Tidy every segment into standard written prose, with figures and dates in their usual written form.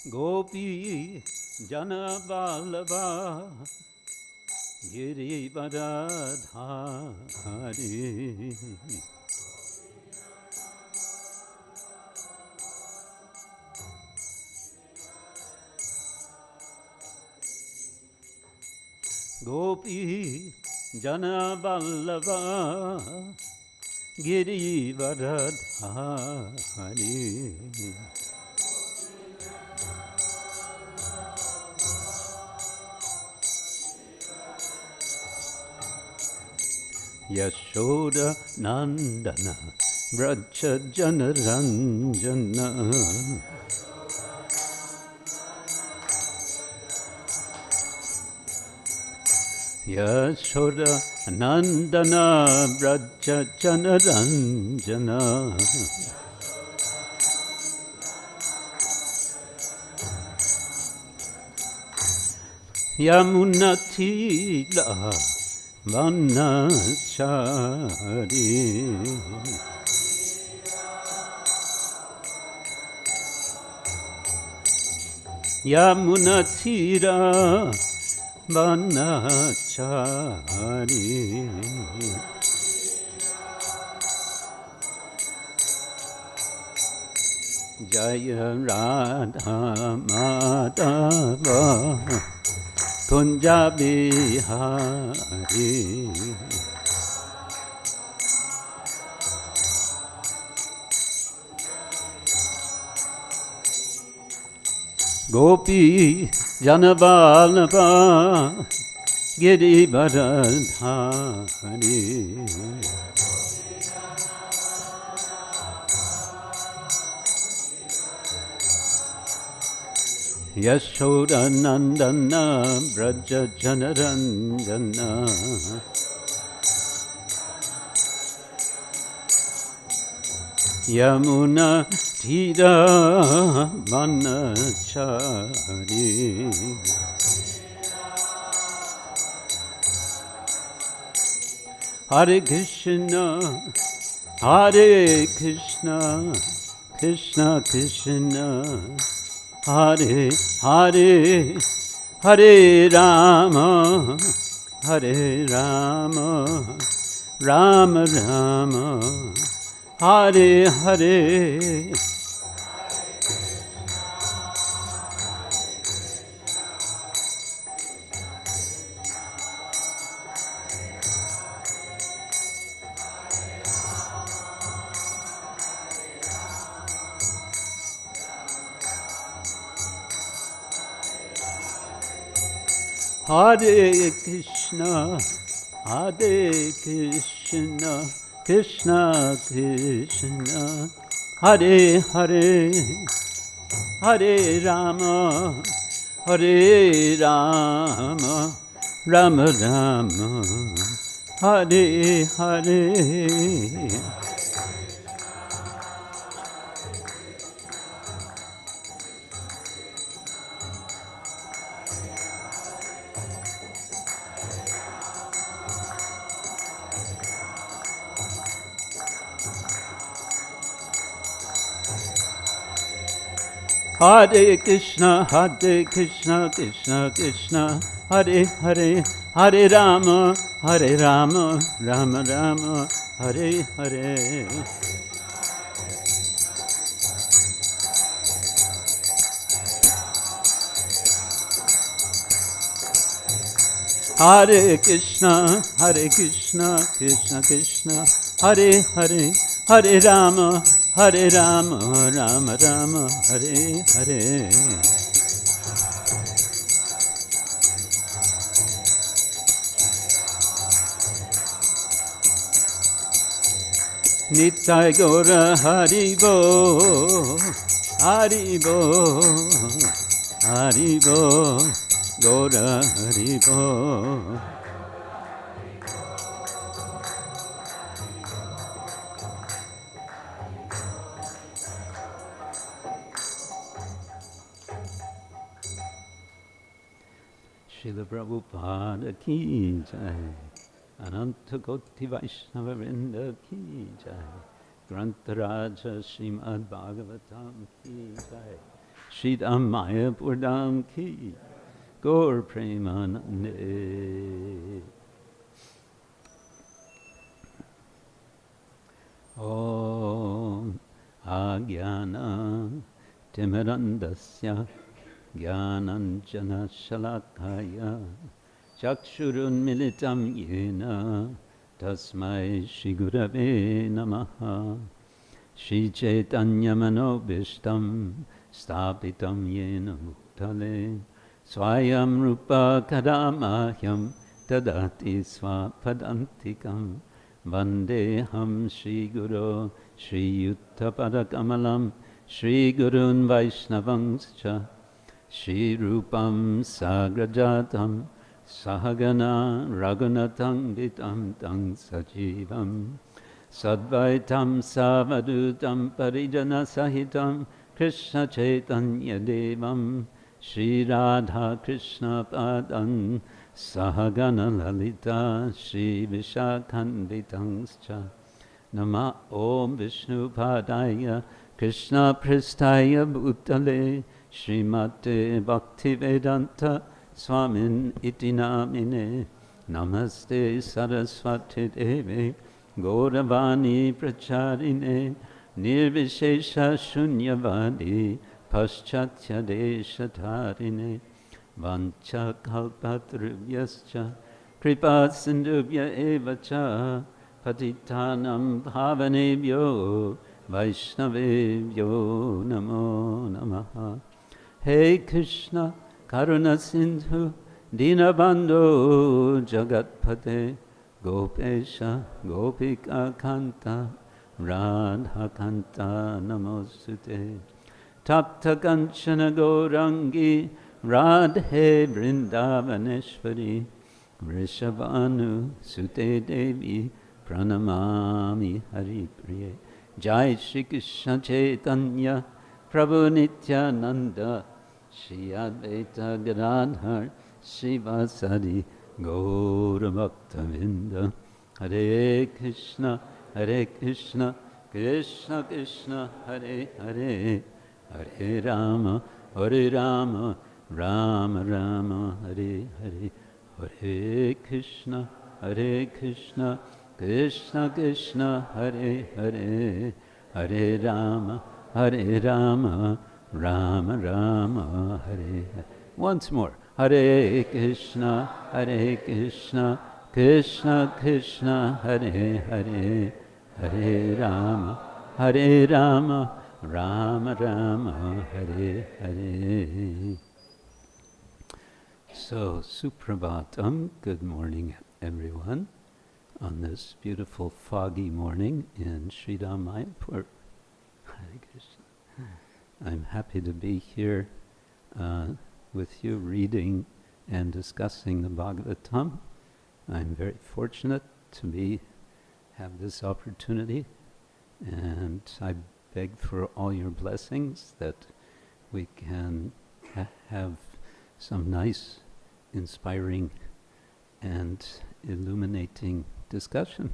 Gopi Jana Vallabha Girivardhari Gopi Jana Vallabha Girivardhari Yashoda Nandana Vraja Janaranjana Yashoda Nandana Vraja Janaranjana Yamunatila Vanachari Yamunatira Vanachari Jaya Radha Madhava Kunja Bihari Gopi Janavalabha Girivardhari Yashoda Nandana Vraja Janaranjana Yamuna Tira Vanachari Hare Krishna Krishna Krishna Hare Hare Hare Rama Rama Rama Hare Hare Hare Krishna Krishna Krishna Hare Hare Hare Rama Rama Rama Hare Hare Hare Krishna Krishna Krishna Hare Hare Hare Rama Rama Rama Hare Hare Hare Krishna Krishna Krishna Hare Hare Hare Rama Rama Rama Hare Hare Nitai Gora Haribo Gora Haribo Srila Prabhupada ki jai, Ananta Koti Vaishnava Vrinda ki jai, Grantaraja Srimad Bhagavatam ki jai, Mayapurdam ki Gaur Premanande. Om Agyana Timirandasya Jnananjana Shalakaya Chakshurun Militam Yena Tasmai Shri Gurave Namaha Shri Chaitanya Manobishtam Stapitam Yena Muktale Swayam Rupa Kadamahyam Tadati Swapadantikam Vandeham Shri Guru Shri Yuttapadakamalam Shri Gurun Vaishnavangscha Shri Rupam Sagrajatam Sahagana Raghunatam Vitam Tang Sajivam Sadvaitam Savadutam Parijana Sahitam Krishna Chaitanya Devam Shri Radha Krishna Padan Sahagana Lalita Shri Vishakhanvitangscha Nama Om Vishnu Padaya Krishna Pristaya Bhutale Srimate Bhaktivedanta Swamin iti namine Namaste Saraswati Devi Gauravani Pracharine Nirvishesha Shunyavadi Paschatya Deshatarine Vancha Kalpatrubhyascha Kripa Sindhubhya Evacha Patitanam Bhavanebhyo Vaishnavebhyo Namo Namaha. Hey Krishna Karuna Sindhu Dinabandhu Jagatpate Gopesha Gopika Kanta Radha Kanta Namostute Tapta Kanchana Gaurangi Radhe Vrindavaneshwari Vrishabhanu Sute Devi Pranamami Hari Priye Jai Shri Krishna Chaitanya Prabhu Nityananda Shri Advaita Gadadhar Srivasadi Gaura Bhaktavinda Hare Krishna Krishna Krishna Hare Hare Hare Rama Rama Rama Hare Hare Hare Krishna Krishna Krishna Hare Hare Hare Rama Rama Rama Hare Hare. Once more. Hare Krishna Krishna Krishna Hare Hare Hare Rama Rama Rama Hare Hare. So, Suprabhatam, good morning everyone, on this beautiful foggy morning in Sridham Mayapur. Hare Krishna. I'm happy to be here with you reading and discussing the Bhagavatam. I'm very fortunate to have this opportunity, and I beg for all your blessings that we can have some nice, inspiring and illuminating discussion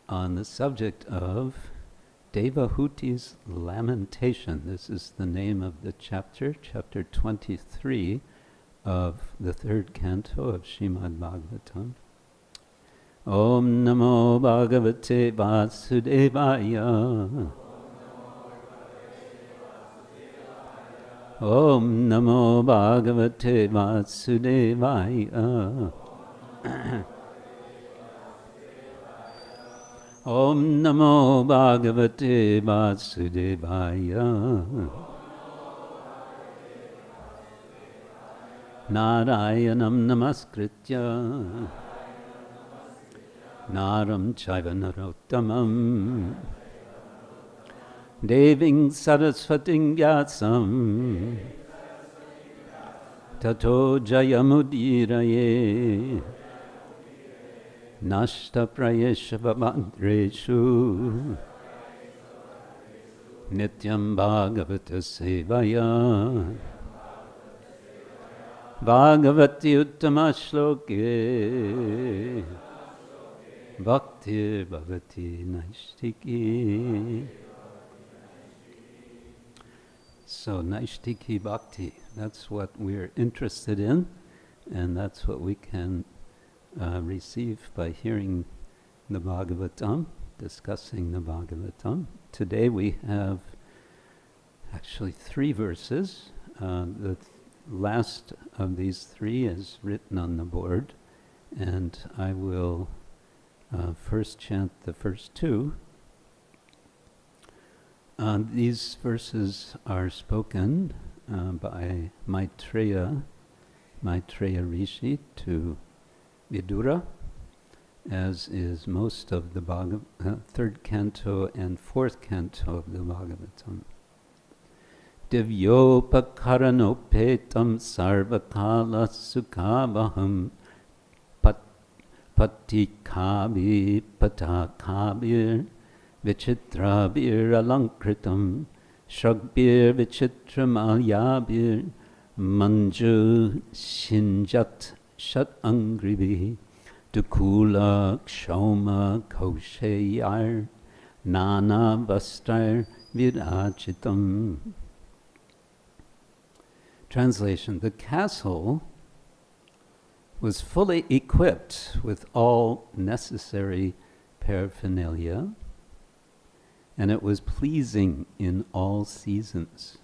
on the subject of Devahuti's lamentation. This is the name of the chapter 23 of the third canto of Srimad Bhagavatam. Om Namo Bhagavate Vasudevaya. Om Namo Bhagavate Vasudevaya. Om Namo Bhagavate Vasudevaya. Narayanam Namaskritya Naram Chaiva Narottamam Deving Saraswating Vyasam Tato Jayamudiraye Nashta Prayesha Vabhadreshu Nityam Bhagavata Sevaya Bhagavati Uttama Shloke Bhaktir Bhagati Naishtiki. So Naishtiki Bhakti, that's what we're interested in, and that's what we can receive by hearing the Bhagavatam, discussing the Bhagavatam. Today we have actually 3 verses. The last of these 3 is written on the board, and I will first chant the first 2. These verses are spoken by Maitreya Rishi to Vidura, as is most of the 3rd canto and 4th canto of the Bhagavatam. Divyopakaraṇopetaṁ sarva-kāla-sukhāvaham paṭṭikābhiḥ patākābhir vicitra-bhir alaṅkṛtam sragbhir vicitra-mālyābhir mañju-śiñjat-ṣaḍ-aṅghribhiḥ dukūla-kṣauma-kauśeyair nānā-vastrair virājitam. Translation: the castle was fully equipped with all necessary paraphernalia, and it was pleasing in all seasons.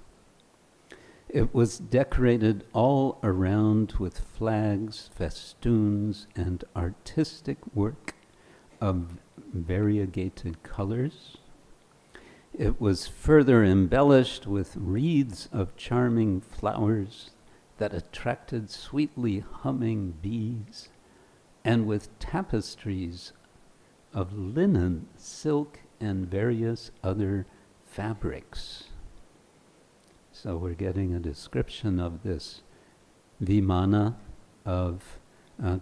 It was decorated all around with flags, festoons, and artistic work of variegated colors. It was further embellished with wreaths of charming flowers that attracted sweetly humming bees, and with tapestries of linen, silk, and various other fabrics. So we're getting a description of this vimana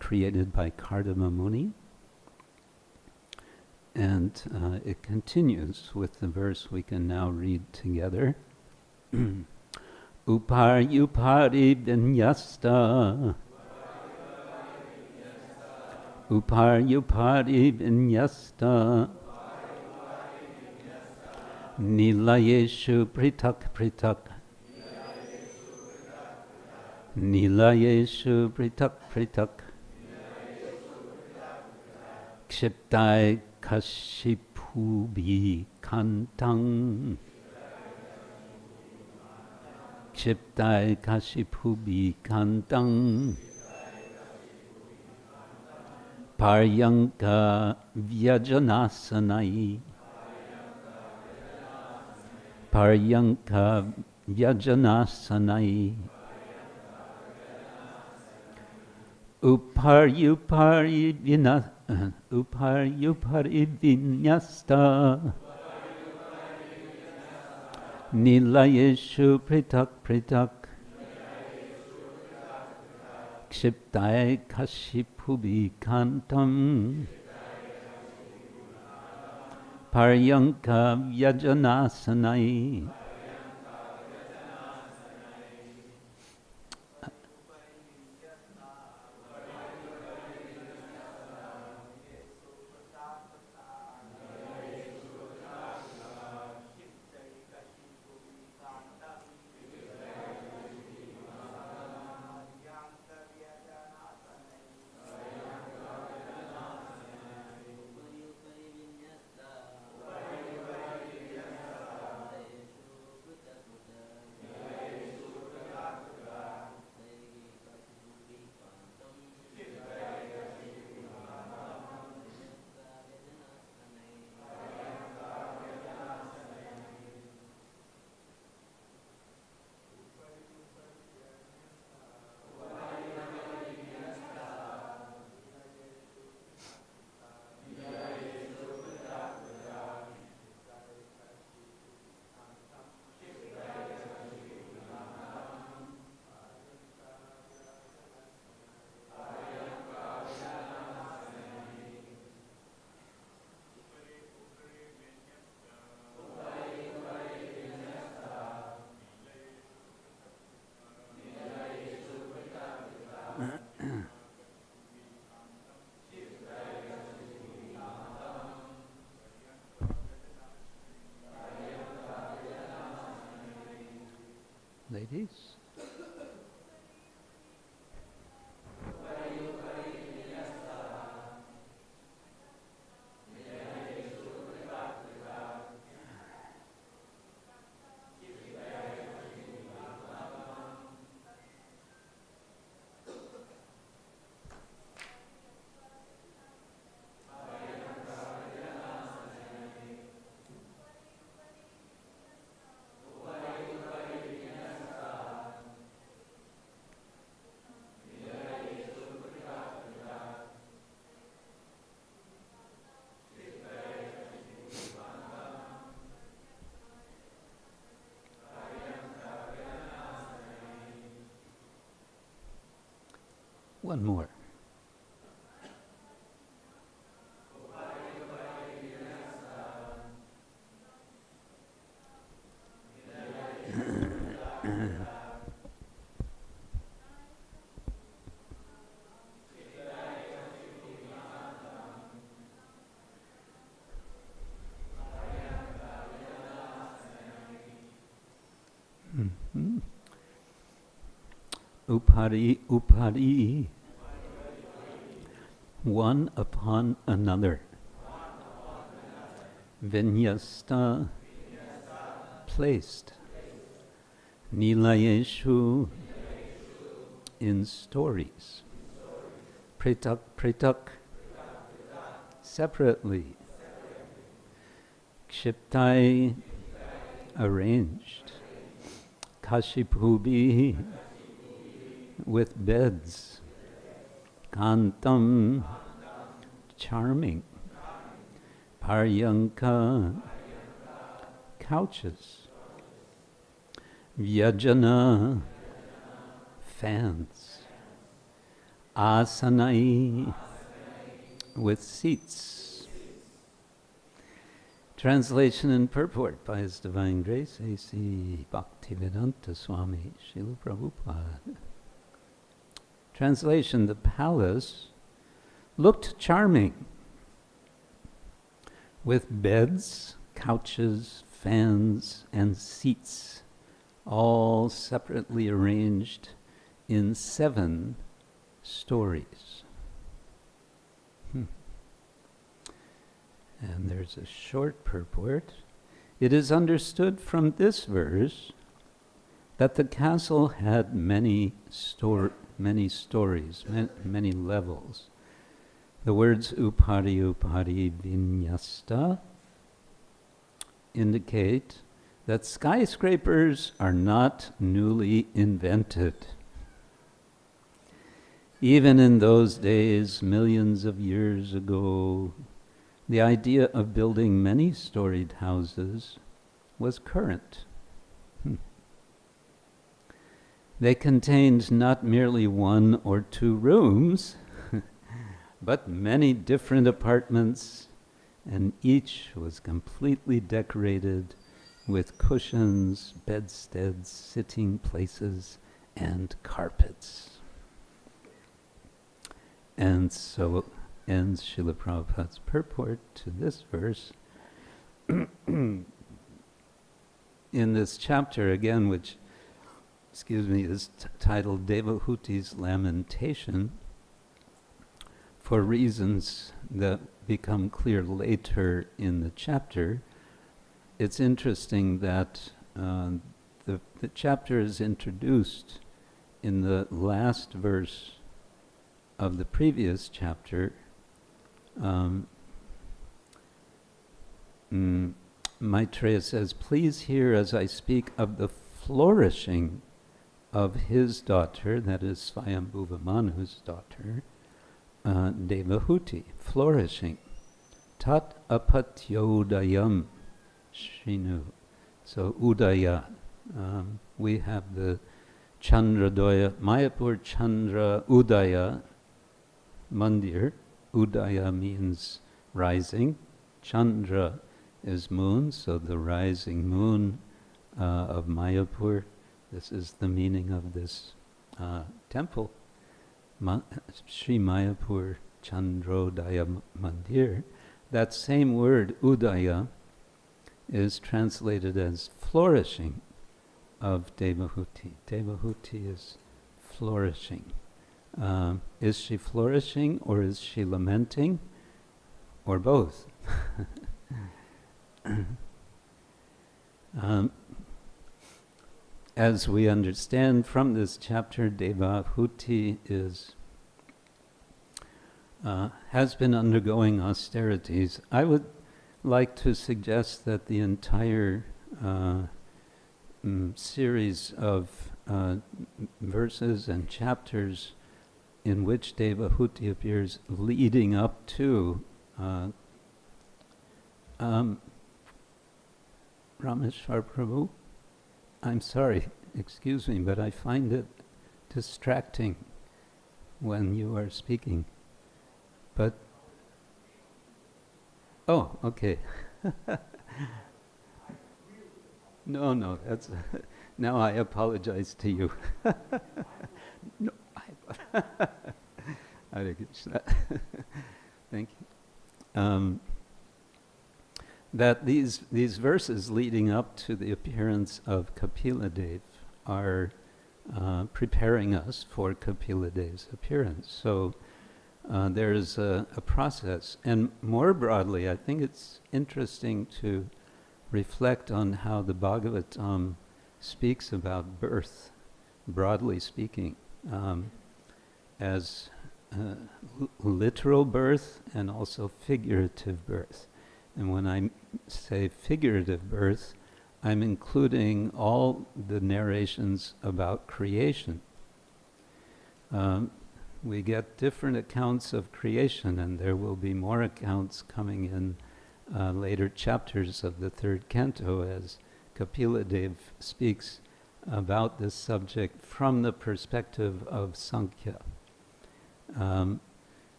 created by Kardama Muni. And it continues with the verse we can now read together. Upar-upari vinyasta. Upar-upari vinyasta. Nilayeshu pritak-pritak. Nilayeshu pritak-pritak. Kshiptai kashipubi kantang. Kshiptai kashipubi kantang. Paryanka vyajanasanai. Paryanka vyajanasanai. Upar-upari vinyasta. Nilayeshu pritak-pritak. Kshiptai kashipubi kantam. Paryanka vyajanasanai. Ladies? One more. Upari, upari, one upon another. Vinyasta, placed. Nilayeshu, in stories. Pritak, pritak, separately. Kshiptai, arranged. Kashipubhi, with beds. Kantam, charming. Paryanka, couches. Vyajana, fans. Asanai, with seats. Translation and purport by His Divine Grace A.C. Bhaktivedanta Swami Srila Prabhupada. Translation: the palace looked charming, with beds, couches, fans, and seats, all separately arranged in 7 stories. And there's a short purport. It is understood from this verse that the castle had many stories, many levels. The words upari, upari, vinyasta indicate that skyscrapers are not newly invented. Even in those days, millions of years ago, the idea of building many-storied houses was current. They contained not merely 1 or 2 rooms, but many different apartments, and each was completely decorated with cushions, bedsteads, sitting places, and carpets. And so ends Srila Prabhupada's purport to this verse. In this chapter, again, which is titled Devahuti's Lamentation, for reasons that become clear later in the chapter. It's interesting that the chapter is introduced in the last verse of the previous chapter. Maitreya says, "Please hear as I speak of the flourishing of his daughter," that is Swayambhuva Manu's daughter, Devahuti, flourishing. Tat apatyodayam Shrinu. So Udaya, we have the Chandradoya, Mayapur Chandra Udaya Mandir. Udaya means rising. Chandra is moon, so the rising moon of Mayapur. This is the meaning of this temple. Sri Mayapur Chandrodaya Mandir. That same word, Udaya, is translated as flourishing of Devahuti. Devahuti is flourishing. Is she flourishing or is she lamenting? Or both? As we understand from this chapter, Devahuti has been undergoing austerities. I would like to suggest that the entire series of verses and chapters in which Devahuti appears leading up to Rameshwar Prabhu, I'm sorry, excuse me, but I find it distracting when you are speaking. But, oh, okay. No, that's, now I apologize to you. No, Hare Krishna. Thank you. That these verses leading up to the appearance of Kapila Dev are preparing us for Kapila Dev's appearance. So there's a process. And more broadly, I think it's interesting to reflect on how the Bhagavatam speaks about birth, broadly speaking, as literal birth and also figurative birth. And when I say figurative birth, I'm including all the narrations about creation. We get different accounts of creation, and there will be more accounts coming in later chapters of the third canto as Kapila Dev speaks about this subject from the perspective of Sankhya.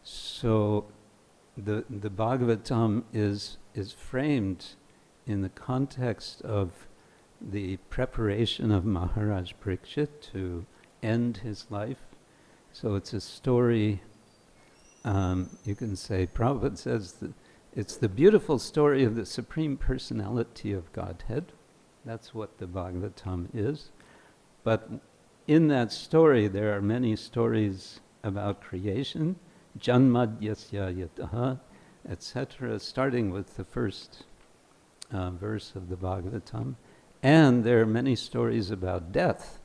So the Bhagavatam is framed in the context of the preparation of Maharaj Parikshit to end his life. So it's a story, you can say, Prabhupada says that it's the beautiful story of the Supreme Personality of Godhead. That's what the Bhagavatam is. But in that story, there are many stories about creation, janmad yasya yataha, etc., starting with the first verse of the Bhagavatam. And there are many stories about death,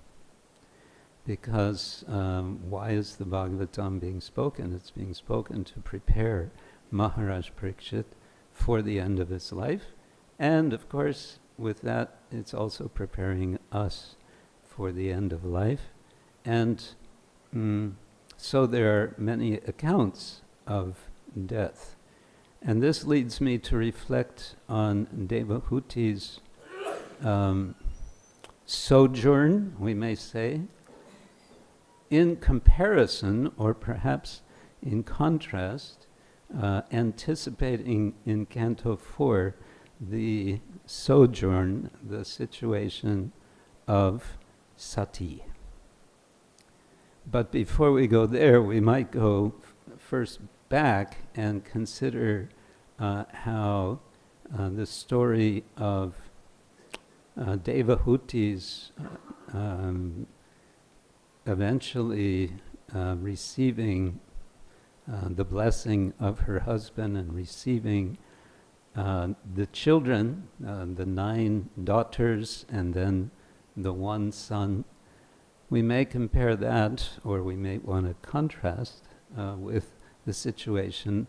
because why is the Bhagavatam being spoken? It's being spoken to prepare Maharaj Parikshit for the end of his life. And of course, with that, it's also preparing us for the end of life. And so there are many accounts of death. And this leads me to reflect on Devahuti's sojourn, we may say, in comparison, or perhaps in contrast, anticipating in Canto 4 the sojourn, the situation of Sati. But before we go there, we might go first back and consider how the story of Devahuti's eventually receiving the blessing of her husband and receiving the children, the 9 daughters and then the 1 son. We may compare that, or we may want to contrast with the situation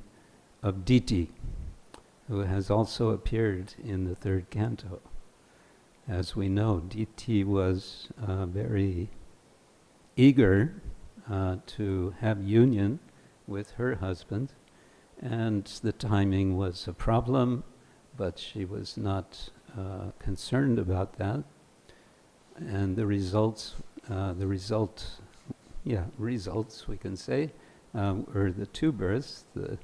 of Diti, who has also appeared in the third canto. As we know, Diti was very eager to have union with her husband, and the timing was a problem, but she was not concerned about that. And the results we can say, were the 2 births, the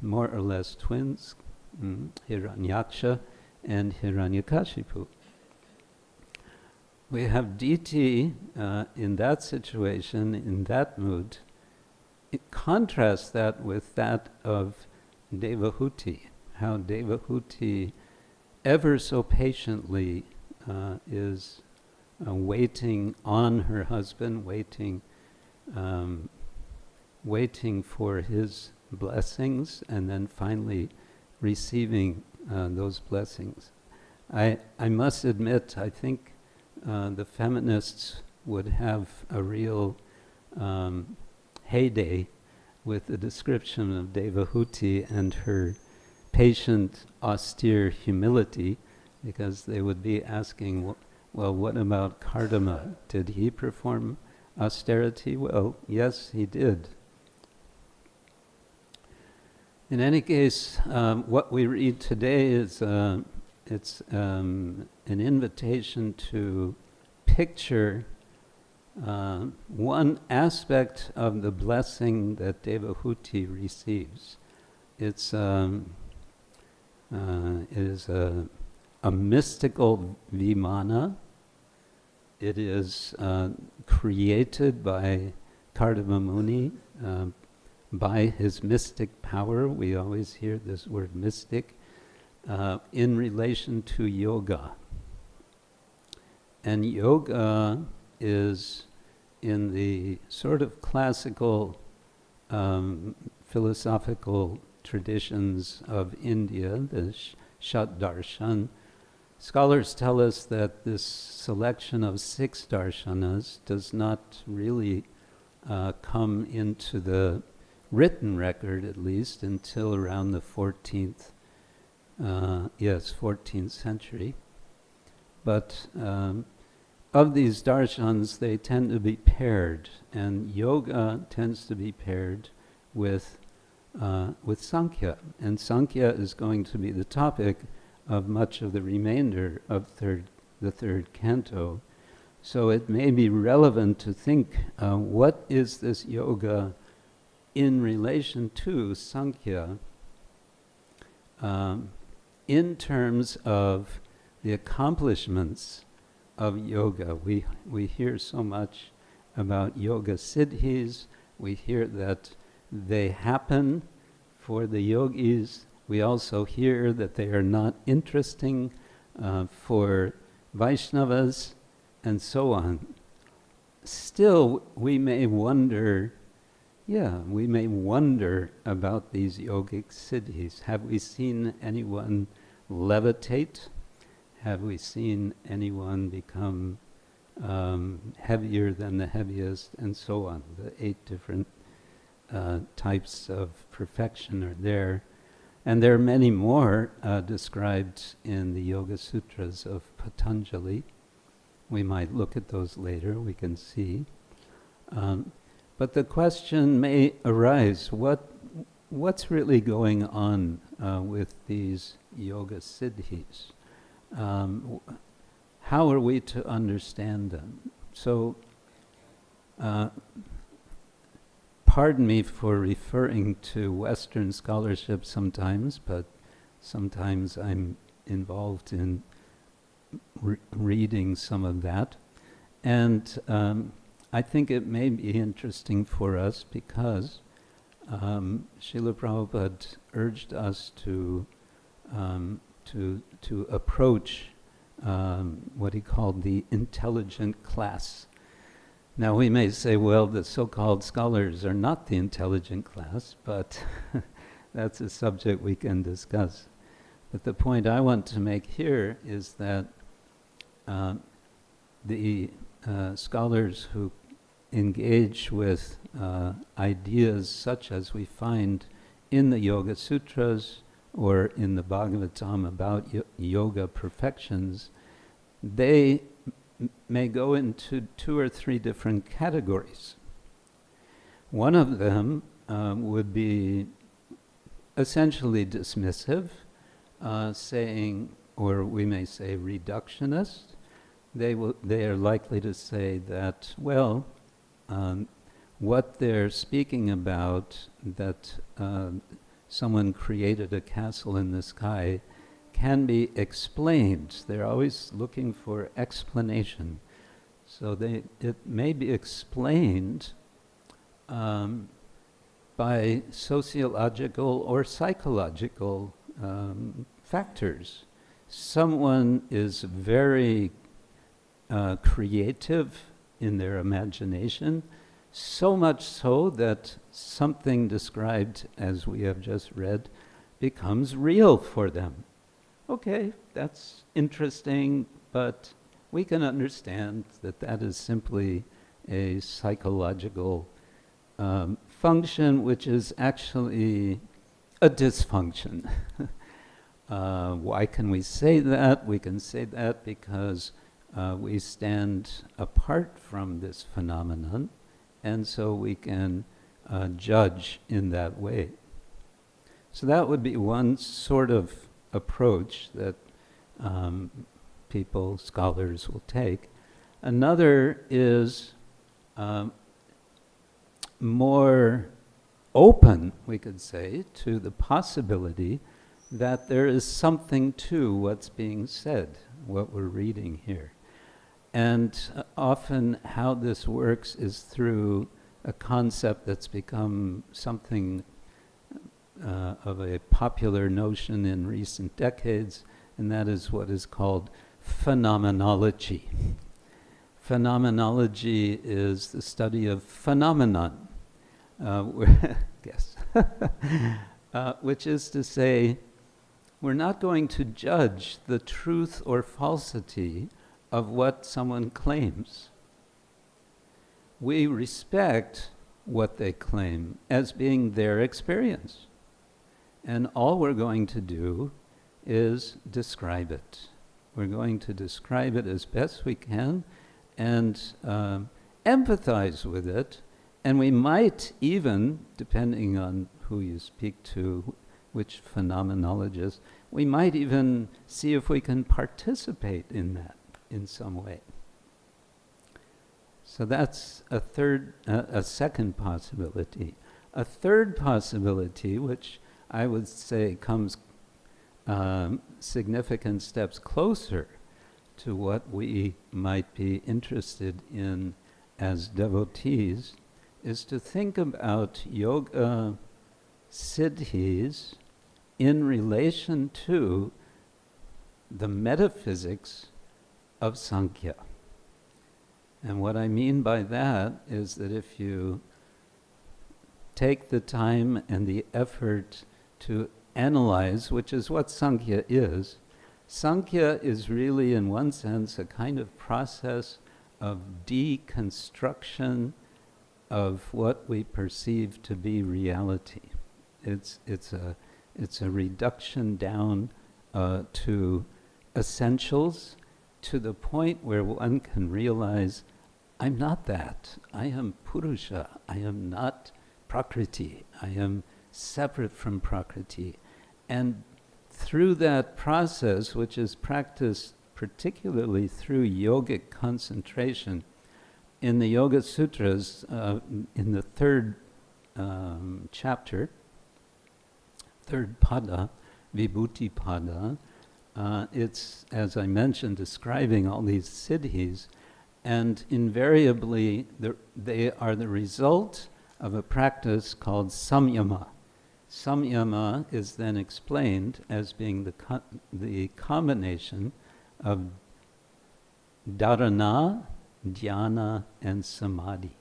more or less twins, Hiranyaksha and Hiranyakashipu. We have Diti in that situation, in that mood. Contrast that with that of Devahuti, how Devahuti ever so patiently is waiting on her husband, waiting for his blessings, and then finally receiving those blessings. I must admit, I think the feminists would have a real heyday with the description of Devahuti and her patient, austere humility, because they would be asking, well, what about Kardama? Did he perform austerity? Well, yes, he did. In any case, what we read today is it's an invitation to picture one aspect of the blessing that Devahuti receives. It is a mystical vimana. It is created by Kardama Muni by his mystic power. We always hear this word mystic in relation to yoga. And yoga is in the sort of classical philosophical traditions of India, the Shat Darshan. Scholars tell us that this selection of 6 darshanas does not really come into the written record, at least, until around the 14th century. But of these darshans, they tend to be paired, and yoga tends to be paired with Sankhya. And Sankhya is going to be the topic of much of the remainder of the third canto. So it may be relevant to think, what is this yoga in relation to Sankhya in terms of the accomplishments of yoga. We hear so much about yoga siddhis. We hear that they happen for the yogis. We also hear that they are not interesting for Vaishnavas, and so on. Still, we may wonder about these yogic siddhis. Have we seen anyone levitate? Have we seen anyone become heavier than the heaviest, and so on? The 8 different types of perfection are there. And there are many more described in the Yoga Sutras of Patanjali. We might look at those later, we can see. But the question may arise, what's really going on with these yoga siddhis? How are we to understand them? So, pardon me for referring to Western scholarship sometimes, but sometimes I'm involved in reading some of that. And I think it may be interesting for us because Srila Prabhupada urged us to approach what he called the intelligent class. Now we may say, well, the so-called scholars are not the intelligent class, but that's a subject we can discuss. But the point I want to make here is that the scholars who engage with ideas such as we find in the Yoga Sutras or in the Bhagavatam about yoga perfections, they may go into 2 or 3 different categories. One of them would be essentially dismissive, saying, or we may say reductionist. They are likely to say that, well, what they're speaking about, that someone created a castle in the sky, can be explained. They're always looking for explanation. So it may be explained by sociological or psychological factors. Someone is very creative in their imagination, so much so that something described as we have just read becomes real for them. Okay, that's interesting, but we can understand that that is simply a psychological function which is actually a dysfunction. Why can we say that? We can say that because we stand apart from this phenomenon, and so we can judge in that way. So that would be one sort of approach that people, scholars will take. Another is more open, we could say, to the possibility that there is something to what's being said, what we're reading here. And often how this works is through a concept that's become something of a popular notion in recent decades, and that is what is called phenomenology. Phenomenology is the study of phenomenon, which is to say, we're not going to judge the truth or falsity of what someone claims. We respect what they claim as being their experience. And all we're going to do is describe it. We're going to describe it as best we can and empathize with it. And we might even, depending on who you speak to, which phenomenologist, we might even see if we can participate in that in some way. So that's a second possibility. A third possibility, which I would say comes significant steps closer to what we might be interested in as devotees, is to think about yoga siddhis in relation to the metaphysics of Sankhya. And what I mean by that is that if you take the time and the effort to analyze, which is what Sankhya is really, in one sense, a kind of process of deconstruction of what we perceive to be reality. It's a reduction down to essentials, to the point where one can realize, I'm not that. I am Purusha. I am not Prakriti. I am separate from Prakriti. And through that process, which is practiced particularly through yogic concentration, in the Yoga Sutras, in the third chapter, third pada, Vibhuti pada, it's, as I mentioned, describing all these siddhis, and invariably they are the result of a practice called samyama. Samyama is then explained as being the combination of dharana, dhyana, and samadhi.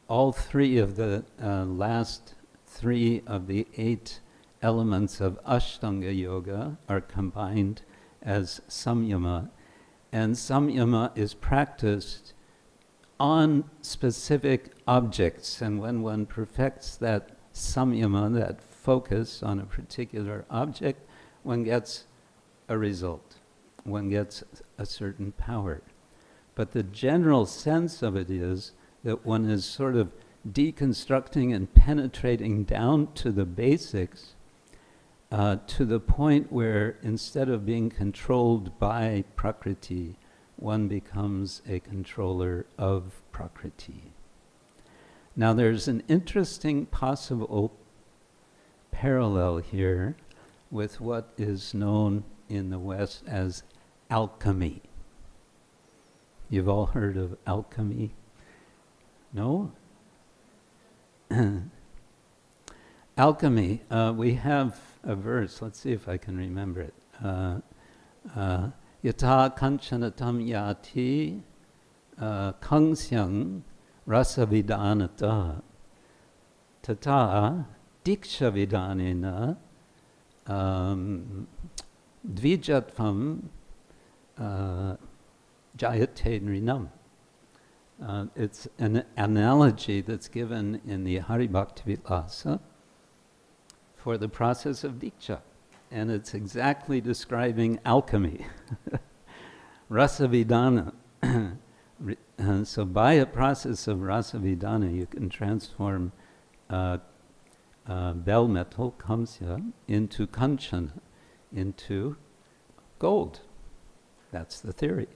All three of the last three of the 8 elements of Ashtanga Yoga are combined as samyama, and samyama is practiced on specific objects, and when one perfects that samyama, that focus on a particular object, one gets a result, one gets a certain power. But the general sense of it is that one is sort of deconstructing and penetrating down to the basics, to the point where instead of being controlled by Prakriti, one becomes a controller of Prakriti. Now there's an interesting possible parallel here with what is known in the West as alchemy. You've all heard of alchemy? No? Alchemy, we have a verse, let's see if I can remember it. Yata kanchanatam yati kangsyang rasavidanata tata diksha vidanena dvijatvam jayate nrinam. It's an analogy that's given in the Haribhakti-vilasa for the process of diksha. And it's exactly describing alchemy. Rasavidana. So by a process of rasavidana, you can transform bell metal, kamsya, into kanchana, into gold. That's the theory.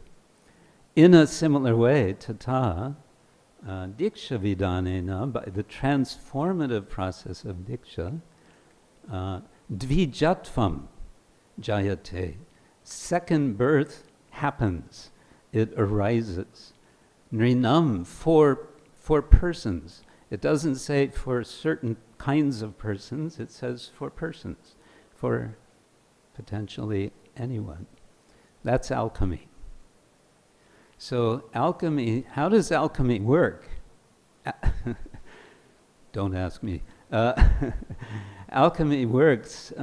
In a similar way, tata, diksha vidanena, by the transformative process of diksha, dvijatvam jayate, second birth happens, it arises. Nrinam, for persons. It doesn't say for certain kinds of persons, it says for persons, for potentially anyone. That's alchemy. So alchemy, how does alchemy work? Don't ask me. Alchemy works,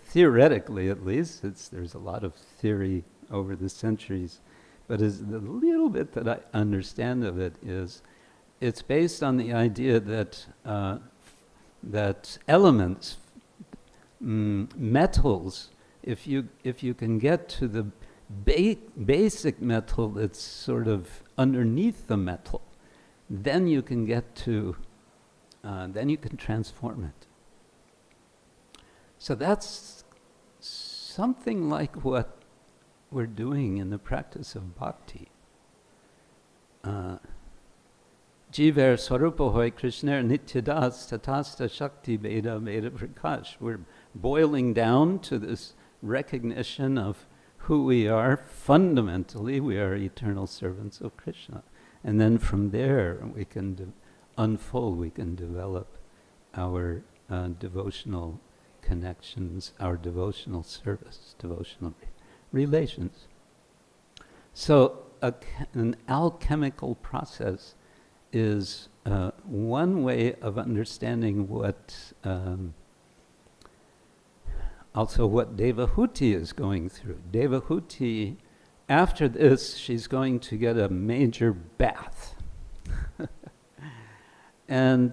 theoretically at least, there's a lot of theory over the centuries, but the little bit that I understand of it is, it's based on the idea that that elements, metals, if you can get to the basic metal that's sort of underneath the metal, then you can get to, then you can transform it. So that's something like what we're doing in the practice of bhakti. Jiver swarupa hoy Krishna nityadas tatasta shakti veda veda prakash. We're boiling down to this recognition of who we are. Fundamentally, we are eternal servants of Krishna. And then from there, we can unfold, we can develop our devotional connections, our devotional service, devotional relations. So an alchemical process is one way of understanding what also what Devahuti is going through. Devahuti, after this, she's going to get a major bath. And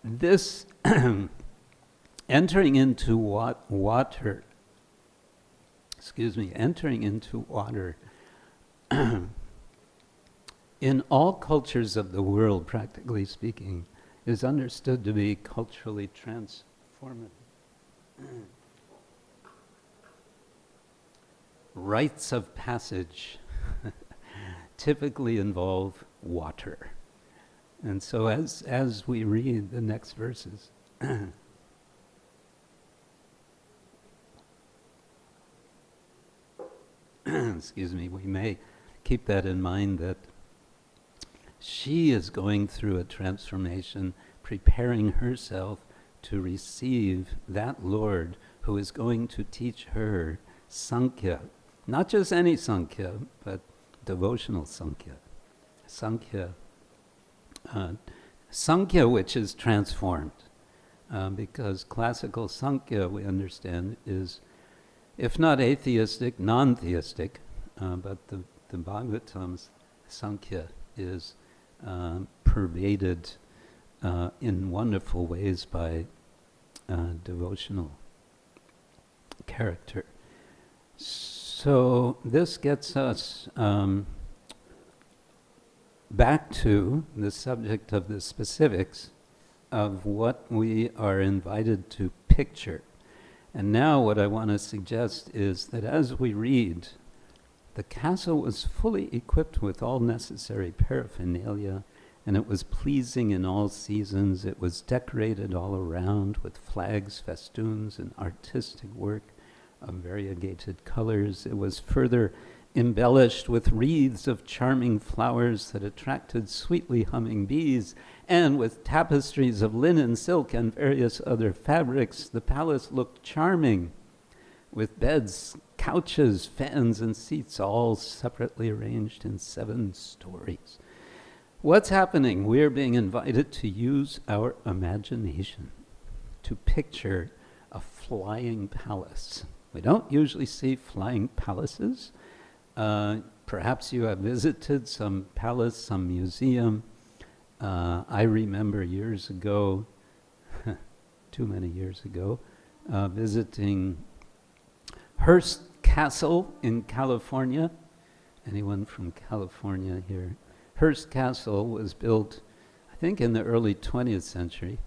this entering into water, in all cultures of the world, practically speaking, is understood to be culturally transformative. Rites of passage typically involve water. And so as we read the next verses, excuse me, we may keep that in mind, that she is going through a transformation, preparing herself to receive that Lord who is going to teach her Sankhya. Not just any Sankhya, but devotional Sankhya. Sankhya which is transformed. Because classical Sankhya, we understand, is, if not atheistic, non-theistic, but the Bhagavatam's Sankhya is pervaded in wonderful ways by devotional character. So this gets us back to the subject of the specifics of what we are invited to picture. And now what I want to suggest is that as we read, the castle was fully equipped with all necessary paraphernalia, and it was pleasing in all seasons. It was decorated all around with flags, festoons, and artistic work of variegated colors. It was further embellished with wreaths of charming flowers that attracted sweetly humming bees, and with tapestries of linen, silk, and various other fabrics. The palace looked charming, with beds, couches, fans, and seats all separately arranged in 7 stories. What's happening? We're being invited to use our imagination to picture a flying palace. We don't usually see flying palaces. Perhaps you have visited some palace, some museum. I remember years ago, too many years ago, visiting Hearst Castle in California. Anyone from California here? Hearst Castle was built, I think, in the early 20th century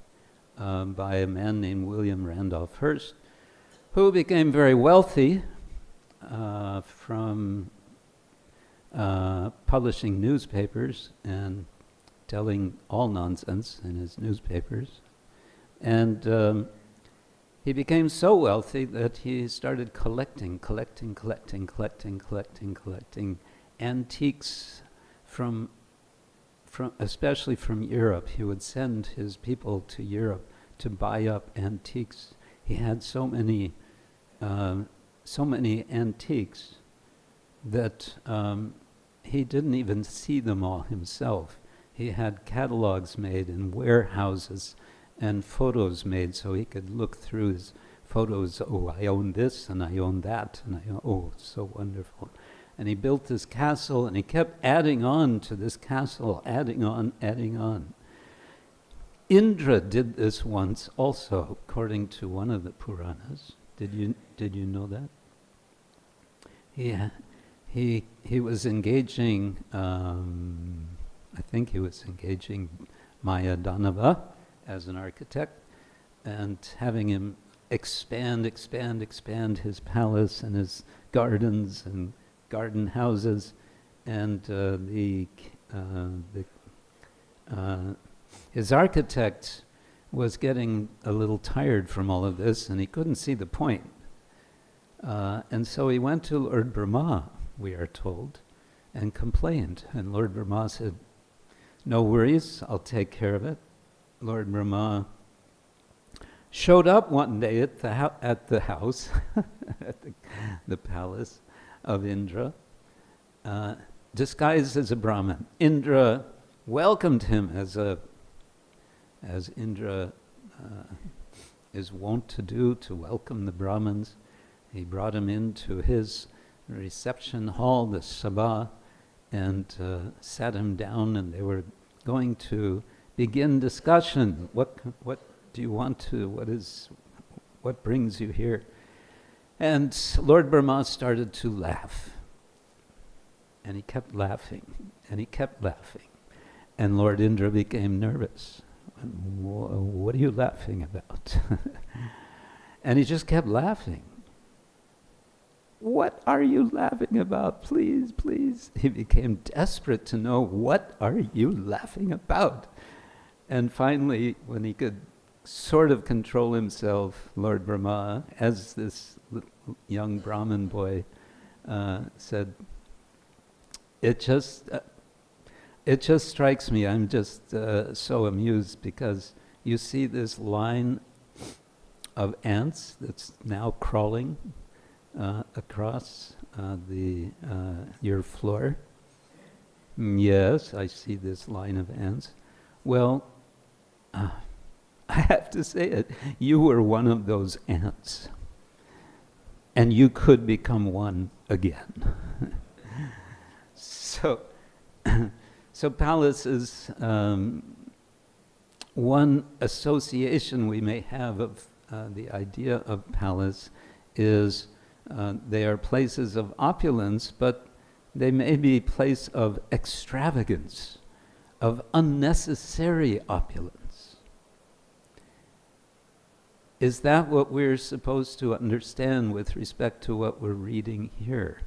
by a man named William Randolph Hearst, who became very wealthy from publishing newspapers and telling all nonsense in his newspapers. And he became so wealthy that he started collecting antiques from especially from Europe. He would send his people to Europe to buy up antiques. He had so many antiques that he didn't even see them all himself. He had catalogs made in warehouses and photos made so he could look through his photos. Oh, I own this and I own that, and oh, so wonderful. And he built this castle, and he kept adding on to this castle, adding on. Indra did this once also, according to one of the Puranas. Did you know that? He was engaging, I think he was engaging Mayadanava as an architect, and having him expand his palace and his gardens and garden houses, and his architect was getting a little tired from all of this, and he couldn't see the point. And so he went to Lord Brahma, we are told, and complained. And Lord Brahma said, "No worries, I'll take care of it." Lord Brahma showed up one day at the house, at the palace of Indra, disguised as a Brahmin. Indra welcomed him as Indra is wont to do, to welcome the Brahmins. He brought him into his reception hall, the sabha, and sat him down, and they were going to begin discussion. What do you want to, what brings you here? And Lord Brahma started to laugh. And he kept laughing, and he kept laughing. And Lord Indra became nervous. What are you laughing about? And he just kept laughing. What are you laughing about? Please, please. He became desperate to know, what are you laughing about? And finally, when he could sort of control himself, Lord Brahma, as this young Brahmin boy, said, it just strikes me, I'm just so amused, because you see this line of ants that's now crawling across your floor. Yes, I see this line of ants. Well, I have to say it, you were one of those ants, and you could become one again. So palaces, one association we may have of the idea of palace is they are places of opulence, but they may be a place of extravagance, of unnecessary opulence. Is that what we're supposed to understand with respect to what we're reading here?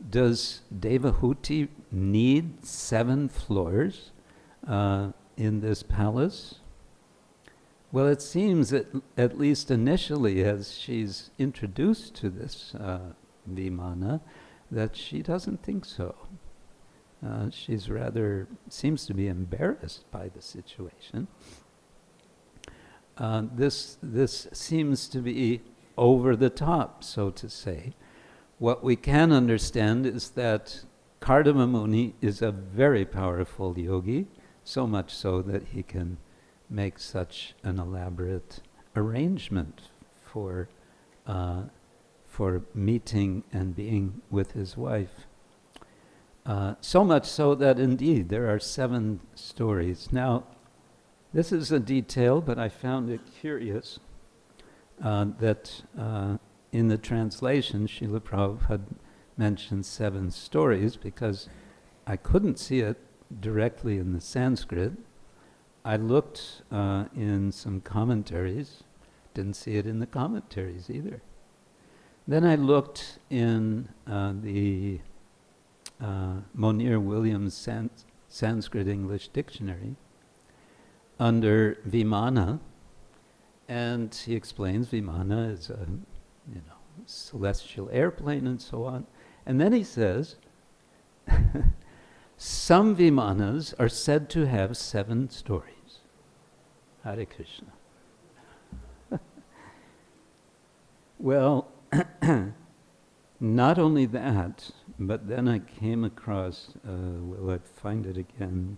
Does Devahuti need 7 floors in this palace? Well, it seems that at least initially, as she's introduced to this Vimana, that she doesn't think so. She's rather, seems to be embarrassed by the situation. This seems to be over the top, so to say. What we can understand is that Kardama Muni is a very powerful yogi, so much so that he can make such an elaborate arrangement for meeting and being with his wife. So much so that indeed there are 7 stories. Now, this is a detail, but I found it curious that in the translation, Srila Prabhupada mentioned 7 stories because I couldn't see it directly in the Sanskrit. I looked in some commentaries, didn't see it in the commentaries either. Then I looked in the Monier Williams Sanskrit English Dictionary under Vimana, and he explains Vimana is a celestial airplane and so on. And then he says, some Vimanas are said to have 7 stories. Hare Krishna. Well, not only that, but then I came across, will I find it again?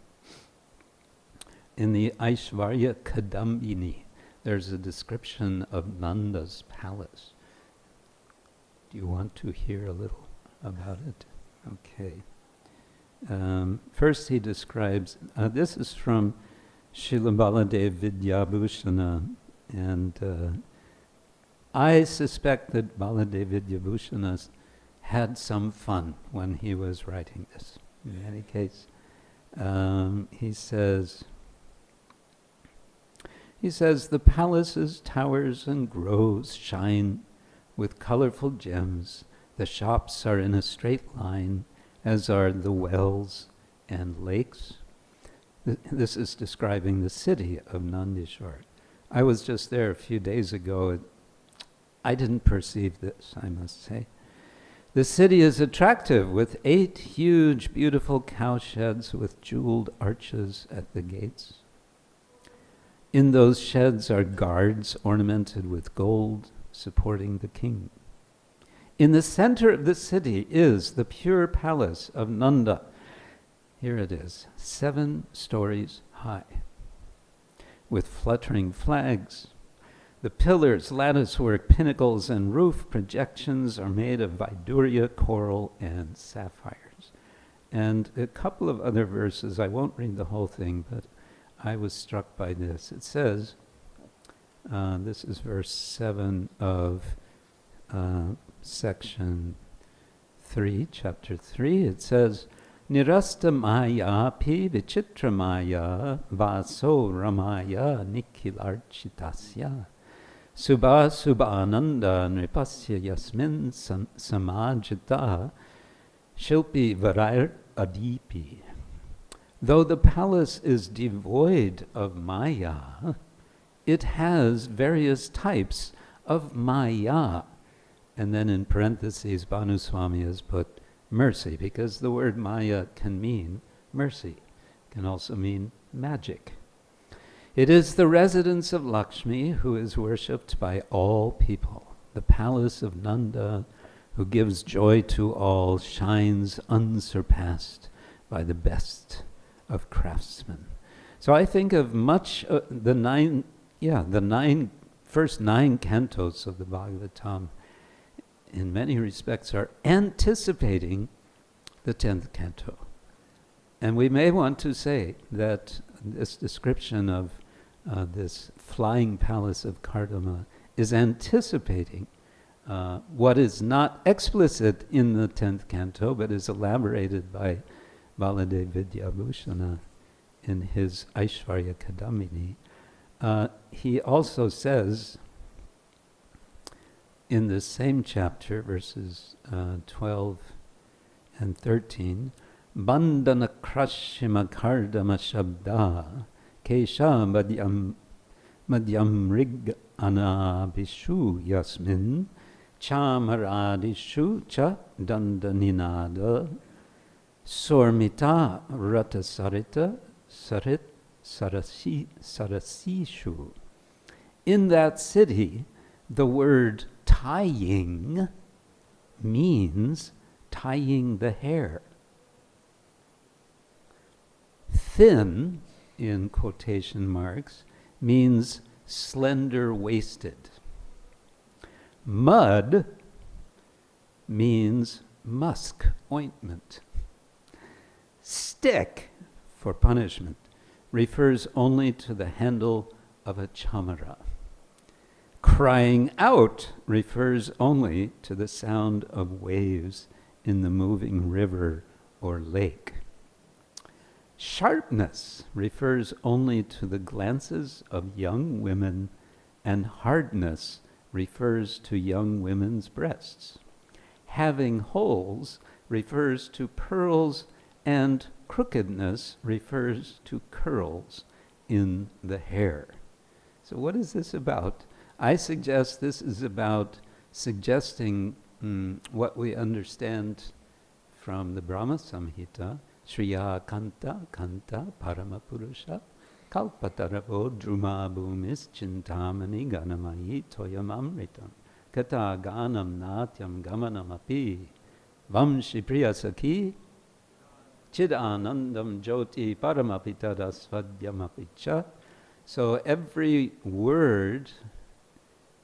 In the Aishvarya Kadambini, there's a description of Nanda's palace. Do you want to hear a little about it? Okay. First he describes, this is from Srila Baladev Vidyabhushana, and I suspect that Baladev Vidyabhushana had some fun when he was writing this. In any case, he says, the palaces, towers, and groves shine with colorful gems. The shops are in a straight line, as are the wells and lakes. This is describing the city of Nandishwar. I was just there a few days ago. I didn't perceive this, I must say. The city is attractive with 8 huge, beautiful cowsheds with jeweled arches at the gates. In those sheds are guards ornamented with gold, supporting the king. In the center of the city is the pure palace of Nanda. Here it is, 7 stories high, with fluttering flags. The pillars, latticework, pinnacles, and roof projections are made of Vaidurya, coral, and sapphires. And a couple of other verses, I won't read the whole thing, but I was struck by this. It says, this is verse 7 of section 3, chapter 3. It says, Nirasta maya pi vicitra-mālyā vaso ramaya nikhilarchitasya subha subhananda nripasya yasmin samajita shilpi varair adipi. Though the palace is devoid of maya, it has various types of maya. And then in parentheses, Bhanu Swami has put mercy, because the word maya can mean mercy, can also mean magic. It is the residence of Lakshmi, who is worshipped by all people. The palace of Nanda, who gives joy to all, shines unsurpassed by the best of craftsmen. So I think of much the first 9 cantos of the Bhagavatam in many respects are anticipating the 10th canto. And we may want to say that this description of this flying palace of Kardama is anticipating what is not explicit in the 10th canto, but is elaborated by Baladev Vidyabhushana in his Aishvarya Kadambini. He also says in the same chapter, verses 12 and 13, Bandana krashima kardama shabda kesha madhyam rig anabhishu yasmin chamaradishu cha dandaninada sormita ratasarita sarit sarasishu. In that city, The word tying means tying the hair. Thin, in quotation marks, means slender-waisted. Mud means musk, ointment. Stick, for punishment, refers only to the handle of a chamara. Crying out refers only to the sound of waves in the moving river or lake. Sharpness refers only to the glances of young women, and hardness refers to young women's breasts. Having holes refers to pearls, and crookedness refers to curls in the hair. So what is this about? I suggest this is about suggesting what we understand from the Brahma Samhita, Shriya Kanta Kanta Paramapurusha Kalpataravo Druma Bhumis Chintamani Ganamayi Toyamamritam Kata Ganam Natyam Gamanamapi Vamshi Priyasaki Chidanandam Jyoti Paramapita Svadyamapicha. So every word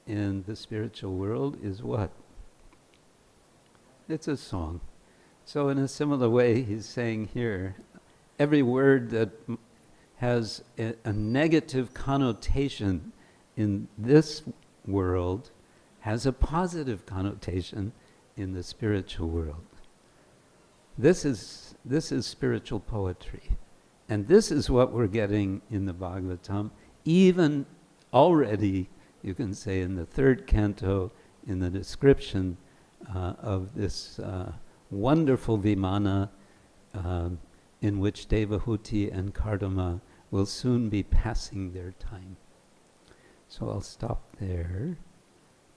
in the spiritual world is what? It's a song. So in a similar way, he's saying here, every word that has a negative connotation in this world has a positive connotation in the spiritual world. This is spiritual poetry. And this is what we're getting in the Bhagavatam, even already, you can say, in the third canto, in the description of this wonderful Vimana in which Devahuti and Kardama will soon be passing their time. So I'll stop there,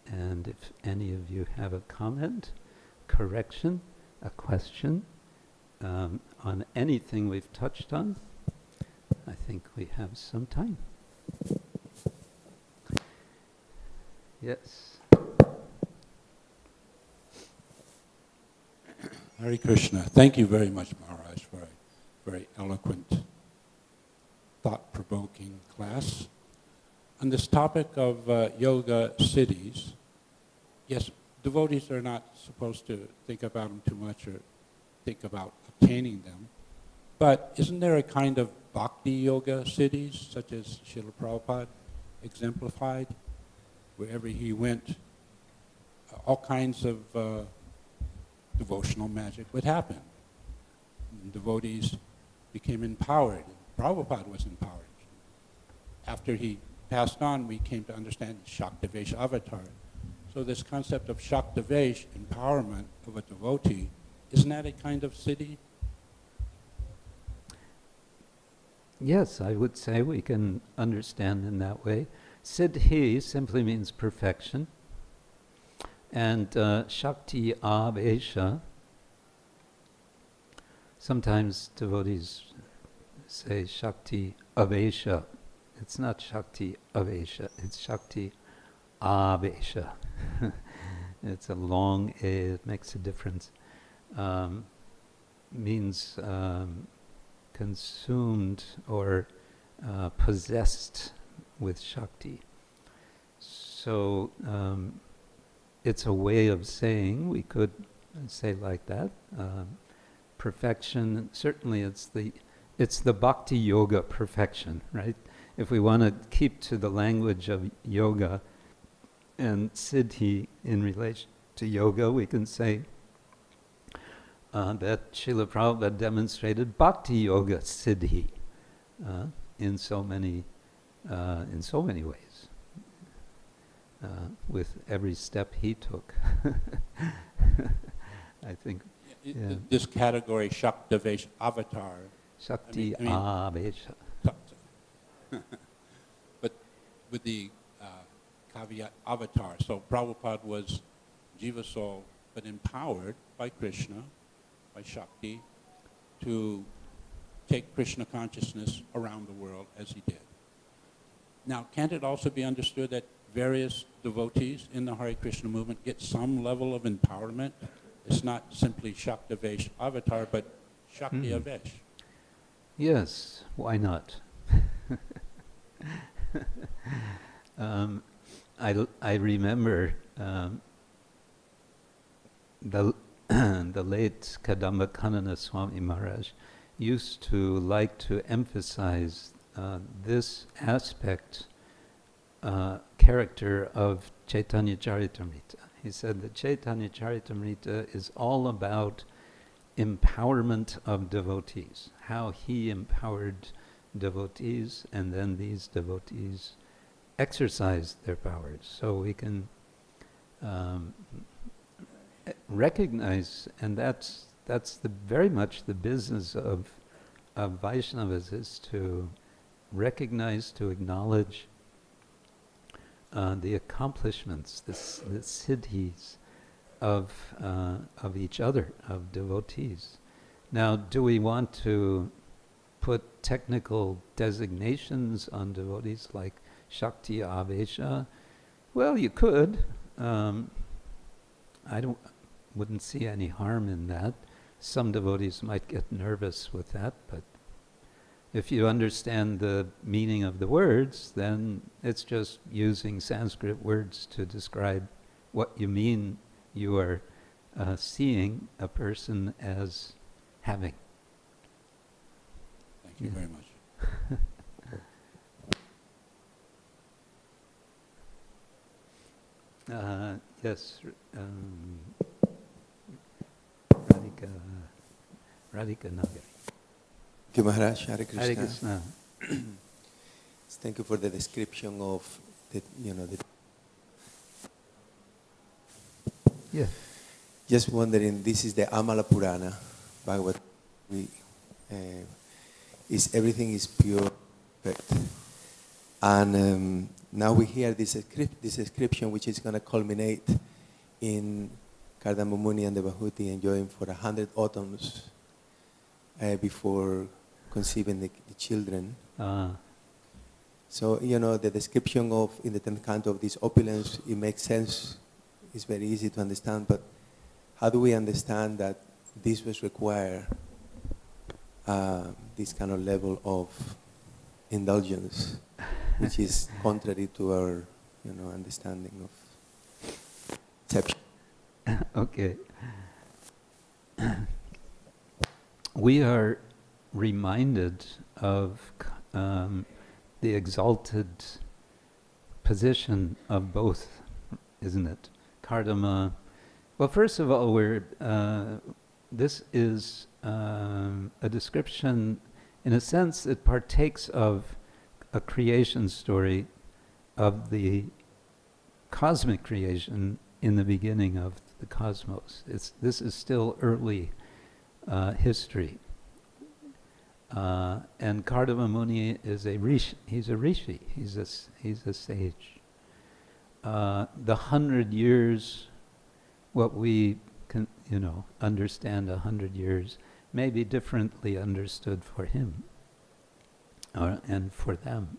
and if any of you have a comment, correction, a question on anything we've touched on, I think we have some time. Yes. Hare Krishna. Thank you very much, Maharaj, for a very eloquent, thought-provoking class. On this topic of yoga siddhis, yes, devotees are not supposed to think about them too much or think about obtaining them, but isn't there a kind of bhakti yoga siddhis, such as Srila Prabhupada exemplified? Wherever he went, all kinds of devotional magic would happen. And devotees became empowered. Prabhupada was empowered. After he passed on, we came to understand Shaktivesh avatar. So this concept of Shaktivesh, empowerment of a devotee, isn't that a kind of siddhi? Yes, I would say we can understand in that way. Siddhi simply means perfection. And Shakti Avesha, sometimes devotees say Shakti Avesha. It's not Shakti Avesha, it's Shakti Avesha. It's a long A, it makes a difference. Means consumed or possessed with Shakti. So it's a way of saying, we could say like that, perfection. Certainly it's the bhakti yoga perfection, right? If we want to keep to the language of yoga and siddhi in relation to yoga, we can say that Srila Prabhupada demonstrated bhakti yoga siddhi in so many ways. With every step he took. I think. Yeah. This category, Shaktivesh avatar. Shakti Avesha. But with the caveat avatar, so Prabhupada was Jiva soul, but empowered by Krishna, by Shakti, to take Krishna consciousness around the world as he did. Now, can't it also be understood that various devotees in the Hare Krishna movement get some level of empowerment? It's not simply Shakti-vesh avatar, but Shakti-avesh. Yes, why not? I remember the late Kadamba Swami Maharaj used to like to emphasize this aspect, character of Chaitanya Charitamrita. He said that Chaitanya Charitamrita is all about empowerment of devotees, how he empowered devotees, and then these devotees exercised their powers. So we can recognize, and that's very much the business of Vaishnavas, is to recognize, to acknowledge the accomplishments, the siddhis of each other, of devotees. Now, do we want to put technical designations on devotees like Shakti Avesha? Well, you could. Wouldn't see any harm in that. Some devotees might get nervous with that, but if you understand the meaning of the words, then it's just using Sanskrit words to describe what you mean you are seeing a person as having. Thank you very much. Yes, Radhika Nagar. Thank you, Maharaj. Hare Krishna. Hare Krishna. Thank you for the description of the. Yeah. Just wondering, this is the Amala Purana, Bhagavatam. Everything is pure, perfect. And now we hear this description, which is going to culminate in Kardama Muni and the Bhuti enjoying for 100 autumns before conceiving the children. So, the description of, in the 10th canto, of this opulence, it makes sense. It's very easy to understand, but how do we understand that this was required, this kind of level of indulgence, which is contrary to our, understanding of conception? Okay. We are reminded of the exalted position of both, isn't it? Kardama. Well, first of all, this is a description, in a sense, it partakes of a creation story of the cosmic creation in the beginning of the cosmos. This is still early history. And Kardama Muni is a rishi. He's a rishi. He's a sage. The 100 years, what we can, understand 100 years, may be differently understood for him and for them.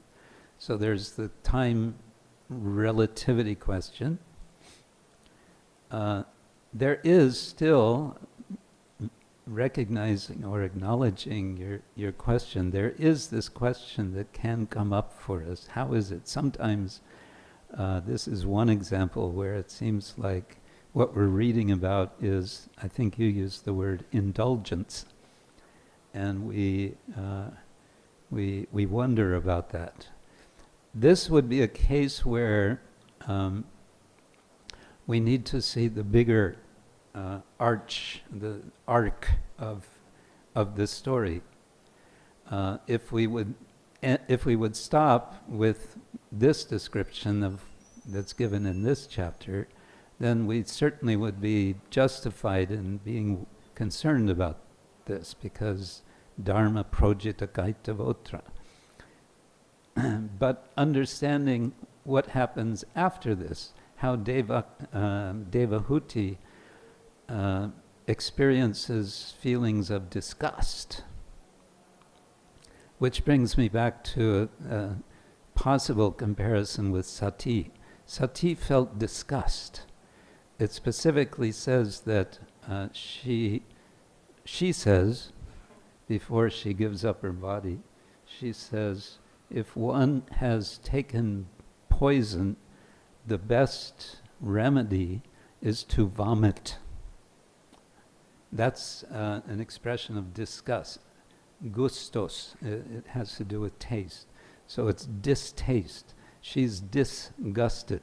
So there's the time relativity question. There is still, recognizing or acknowledging your question, there is this question that can come up for us. How is it? Sometimes this is one example where it seems like what we're reading about is, I think you used the word indulgence, and we wonder about that. This would be a case where we need to see the bigger the arc of this story. If we would stop with this description that's given in this chapter, then we certainly would be justified in being concerned about this, because dharma projita kaitavotra. But understanding what happens after this, how Devahuti experiences feelings of disgust, which brings me back to a possible comparison with sati. Sati felt disgust. It specifically says that she says, before she gives up her body, she says, if one has taken poison, the best remedy is to vomit. That's an expression of disgust. Gustos, it has to do with taste. So it's distaste. She's disgusted.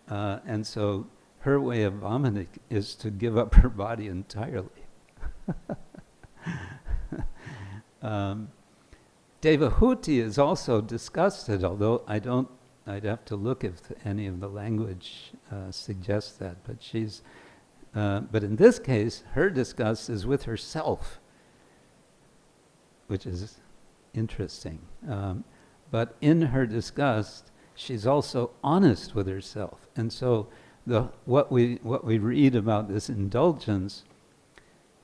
And so her way of vomiting is to give up her body entirely. Devahuti is also disgusted, although I'd have to look if any of the language suggests that, but in this case, her disgust is with herself, which is interesting. But in her disgust, she's also honest with herself. And so what we read about this indulgence,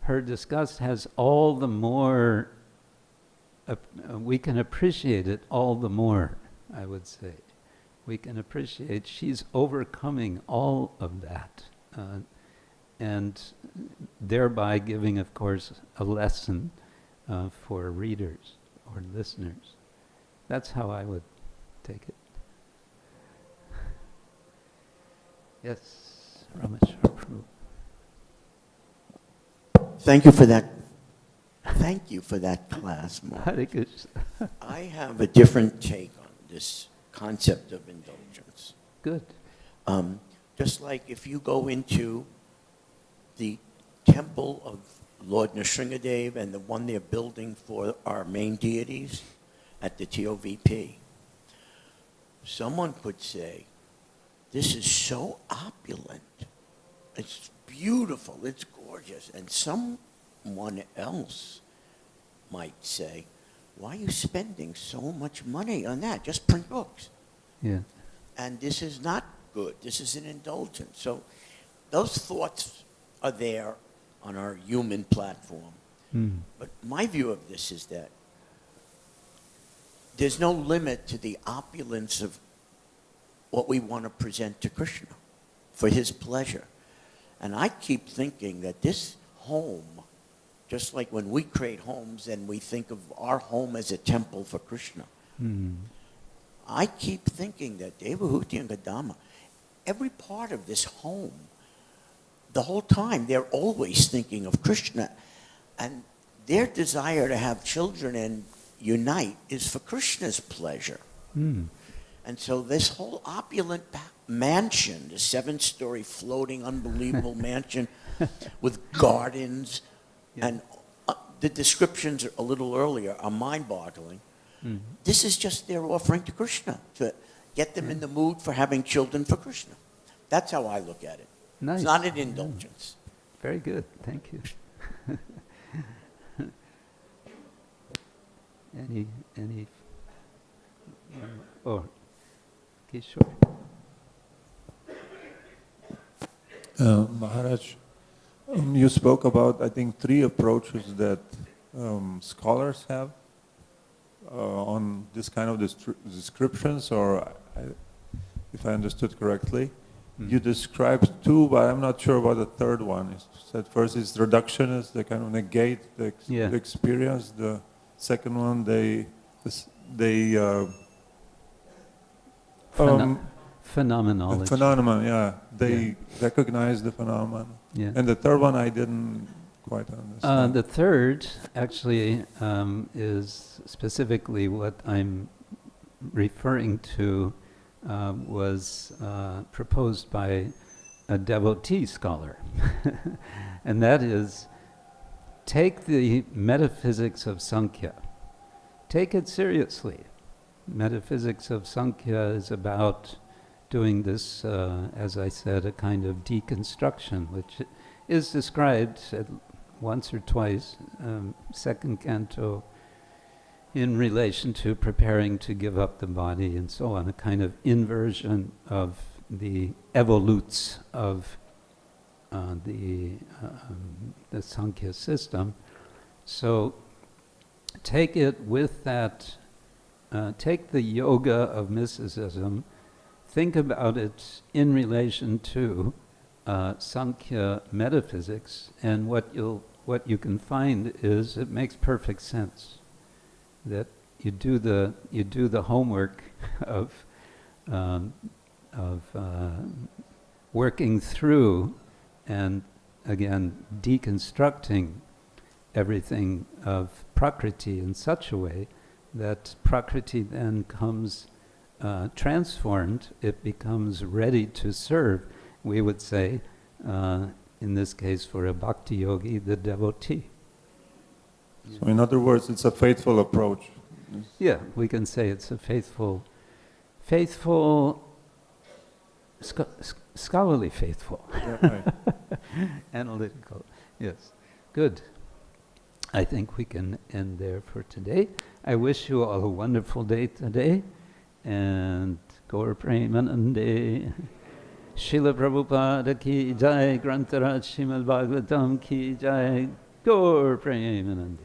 her disgust has all the more, we can appreciate it all the more, I would say. We can appreciate she's overcoming all of that, and thereby giving, of course, a lesson for readers or listeners. That's how I would take it. Yes, Ramesh. Thank you for that. Thank you for that class, Mark. Hare Krishna. I have a different take on this concept of indulgence. Good. Just like if you go into the temple of Lord Nrsingadev and the one they're building for our main deities at the TOVP, someone could say, this is so opulent, it's beautiful, it's gorgeous. And someone else might say, why are you spending so much money on that? Just print books. Yeah. And this is not good. This is an indulgence. So those thoughts are there on our human platform. Mm. But my view of this is that there's no limit to the opulence of what we want to present to Krishna for his pleasure. And I keep thinking that this home, just like when we create homes and we think of our home as a temple for Krishna, I keep thinking that Devahuti and Gadama, every part of this home, the whole time, they're always thinking of Krishna. And their desire to have children and unite is for Krishna's pleasure. Mm. And so this whole opulent mansion, the 7-story floating unbelievable mansion with gardens, and the descriptions a little earlier are mind-boggling. Mm-hmm. This is just their offering to Krishna, to get them in the mood for having children for Krishna. That's how I look at it. Nice. It's not an indulgence. Very good. Thank you. Any oh, Kishore. Maharaj, you spoke about, I think, 3 approaches that scholars have on this kind of descriptions, or if I understood correctly. You described 2, but I'm not sure about the third one. You said first is reductionist, they kind of negate the experience. The second one, they phenomenology. Phenomenon, yeah. They recognize the phenomenon. Yeah. And the third one, I didn't quite understand. The third actually is specifically what I'm referring to, was proposed by a devotee scholar. And that is, take the metaphysics of Sankhya. Take it seriously. Metaphysics of Sankhya is about doing this, as I said, a kind of deconstruction, which is described once or twice, second canto, in relation to preparing to give up the body and so on, a kind of inversion of the evolutes of the Sankhya system. So take it with that, take the yoga of mysticism think about it in relation to Sankhya metaphysics, and what you can find is it makes perfect sense that you do the homework of working through and again deconstructing everything of Prakriti in such a way that Prakriti then comes transformed, it becomes ready to serve, we would say, in this case for a bhakti yogi, the devotee. So in other words, it's a faithful approach. Yeah, we can say it's a faithful, scholarly faithful, Yeah, right. analytical, yes. Good. I think we can end there for today. I wish you all a wonderful day today, and Gaur Premanande, Srila Prabhupada ki jai, Grantaraj Srimad Bhagavatam ki jai, Gaur Premanande.